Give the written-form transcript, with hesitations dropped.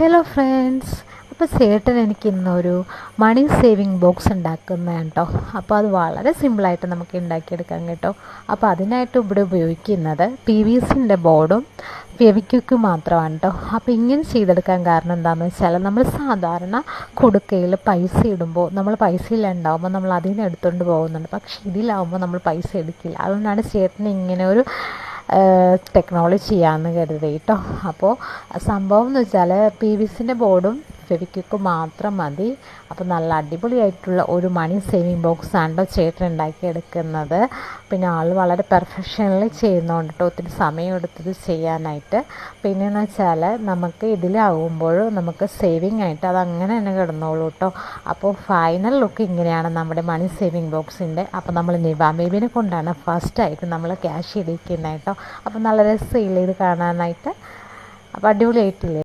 Hello friends, അപ്പോൾ ചേട്ടൻ എനിക്ക് ഇന്നൊരു മണി സേവിങ് ബോക്സ് ഉണ്ടാക്കുന്നതാണ് കേട്ടോ. അപ്പോൾ അത് വളരെ സിമ്പിളായിട്ട് നമുക്ക് ഉണ്ടാക്കിയെടുക്കാം കേട്ടോ. അപ്പോൾ അതിനായിട്ട് ഇവിടെ ഉപയോഗിക്കുന്നത് PVCൻ്റെ ബോർഡും ഫെവിക്വിക്കും മാത്രമാണ് കേട്ടോ. അപ്പോൾ ഇങ്ങനെ ചെയ്തെടുക്കാൻ കാരണം എന്താണെന്ന് വെച്ചാൽ, നമ്മൾ സാധാരണ കൊടുക്കയിൽ പൈസ ഇടുമ്പോൾ നമ്മൾ പൈസയിലുണ്ടാകുമ്പോൾ നമ്മൾ അതിന് എടുത്തുകൊണ്ട് പോകുന്നുണ്ട്. പക്ഷേ ഇതിലാവുമ്പോൾ നമ്മൾ പൈസ എടുക്കില്ല. അതുകൊണ്ടാണ് ചേട്ടൻ ഇങ്ങനെ ഒരു ടെക്നോളജി ചെയ്യാമെന്ന് കരുതി കേട്ടോ. അപ്പോൾ സംഭവം എന്ന് വെച്ചാൽ PVCൻ്റെ ബോർഡും ഫെവിക്വിക്കും മാത്രം മതി. അപ്പോൾ നല്ല അടിപൊളിയായിട്ടുള്ള ഒരു മണി സേവിങ് ബോക്സ് ആണ് ചേട്ടൻ ഉണ്ടാക്കിയെടുക്കുന്നത്. പിന്നെ ആൾ വളരെ പെർഫെക്ഷനിൽ ചെയ്യുന്നതുകൊണ്ട് കേട്ടോ, ഒത്തിരി സമയം എടുത്തത് ചെയ്യാനായിട്ട്. പിന്നെയെന്ന് വെച്ചാൽ നമുക്ക് ഇതിലാവുമ്പോൾ നമുക്ക് സേവിങ് ആയിട്ട് അത് അങ്ങനെ തന്നെ കിടന്നോളൂ കേട്ടോ. അപ്പോൾ ഫൈനൽ ലുക്ക് ഇങ്ങനെയാണ് നമ്മുടെ മണി സേവിങ് ബോക്സിൻ്റെ. അപ്പോൾ നമ്മൾ നിവാ ബേബിനെ കൊണ്ടാണ് ഫസ്റ്റായിട്ട് നമ്മൾ ക്യാഷ് ഇടിക്കുന്നത് കേട്ടോ. അപ്പോൾ നല്ല രസമില്ല ഇത് കാണാനായിട്ട്. അപ്പോൾ അടിപൊളിയായിട്ടില്ലേ?